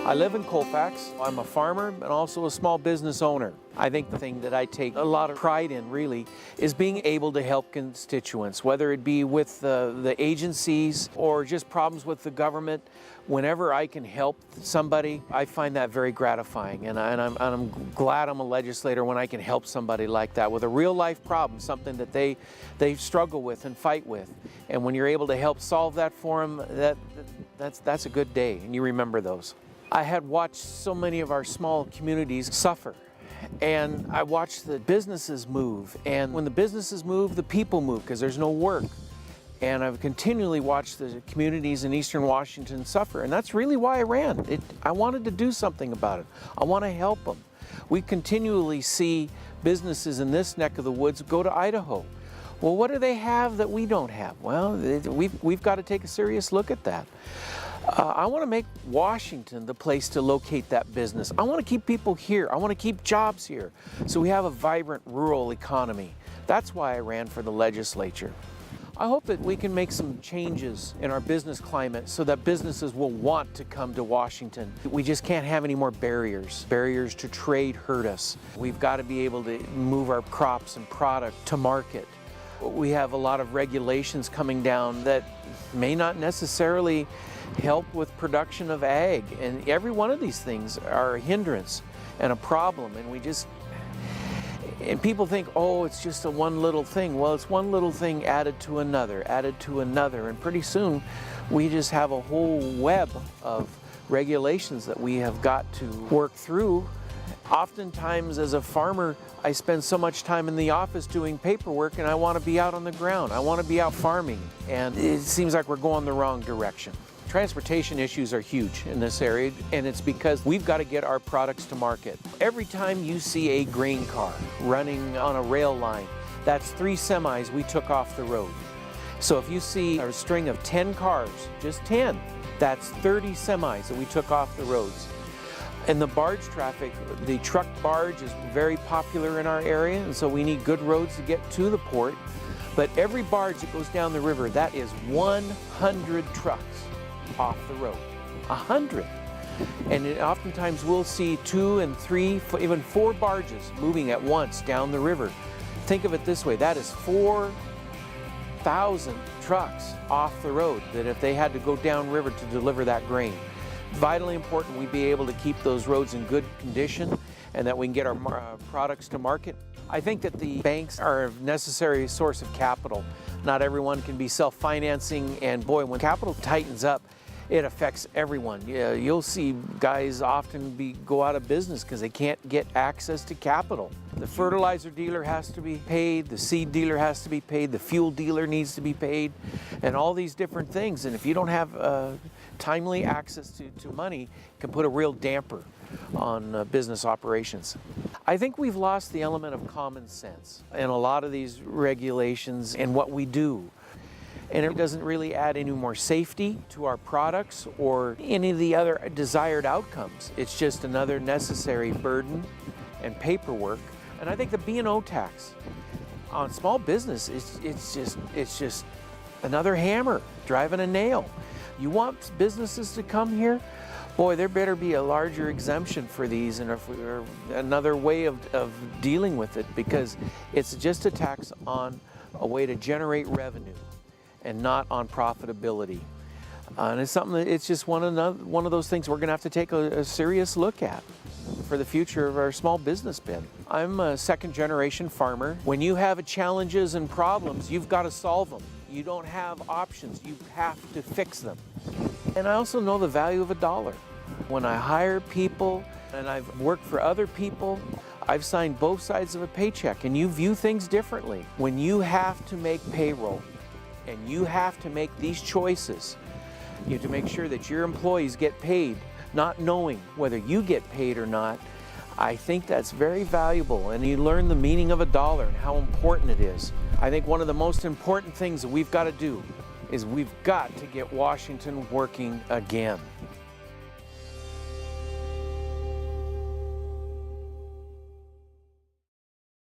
I live in Colfax. I'm a farmer and also a small business owner. I think the thing that I take a lot of pride in really is being able to help constituents, whether it be with the agencies or just problems with the government. Whenever I can help somebody, I find that very gratifying, and I'm glad I'm a legislator when I can help somebody like that with a real life problem, something that they struggle with and fight with. And when you're able to help solve that for them, that's a good day, and you remember those. I had watched so many of our small communities suffer, and I watched the businesses move, and when the businesses move, the people move because there's no work. And I've continually watched the communities in Eastern Washington suffer, and that's really why I ran. I wanted to do something about it. I want to help them. We continually see businesses in this neck of the woods go to Idaho. Well, what do they have that we don't have? Well, we've got to take a serious look at that. I want to make Washington the place to locate that business. I want to keep people here. I want to keep jobs here so we have a vibrant rural economy. That's why I ran for the legislature. I hope that we can make some changes in our business climate so that businesses will want to come to Washington. We just can't have any more barriers. Barriers to trade hurt us. We've got to be able to move our crops and product to market. We have a lot of regulations coming down that may not necessarily help with production of ag, and every one of these things are a hindrance and a problem, and people think, oh, it's just a one little thing. Well, it's one little thing added to another, and pretty soon we just have a whole web of regulations that we have got to work through. Oftentimes as a farmer, I spend so much time in the office doing paperwork, and I want to be out on the ground. I want to be out farming, and it seems like we're going the wrong direction. Transportation issues are huge in this area, and it's because we've got to get our products to market. Every time you see a grain car running on a rail line, that's 3 semis we took off the road. So if you see a string of 10 cars, just 10, that's 30 semis that we took off the roads. In the barge traffic, the truck barge is very popular in our area, and so we need good roads to get to the port. But every barge that goes down the river, that is 100 trucks off the road, 100. And oftentimes we'll see 2 and 3, even 4 barges moving at once down the river. Think of it this way, that is 4,000 trucks off the road that if they had to go downriver to deliver that grain. Vitally important we be able to keep those roads in good condition and that we can get our products to market. I think that the banks are a necessary source of capital. Not everyone can be self-financing, and boy, when capital tightens up, it affects everyone. You'll see guys often go out of business because they can't get access to capital. The fertilizer dealer has to be paid, the seed dealer has to be paid, the fuel dealer needs to be paid, and all these different things. And if you don't have timely access to money, it can put a real damper on business operations. I think we've lost the element of common sense in a lot of these regulations and what we do. And it doesn't really add any more safety to our products or any of the other desired outcomes. It's just another necessary burden and paperwork. And I think the B&O tax on small business it's just another hammer driving a nail. You want businesses to come here? Boy, there better be a larger exemption for these and or another way of dealing with it, because it's just a tax on a way to generate revenue and not on profitability. And it's something that it's just one of those things we're going to have to take a serious look at for the future of our small business bid. I'm a second-generation farmer. When you have challenges and problems, you've got to solve them. You don't have options. You have to fix them. And I also know the value of a dollar. When I hire people and I've worked for other people, I've signed both sides of a paycheck, and you view things differently. When you have to make payroll and you have to make these choices, you have to make sure that your employees get paid, not knowing whether you get paid or not. I think that's very valuable, and you learn the meaning of a dollar and how important it is. I think one of the most important things that we've got to do is we've got to get Washington working again.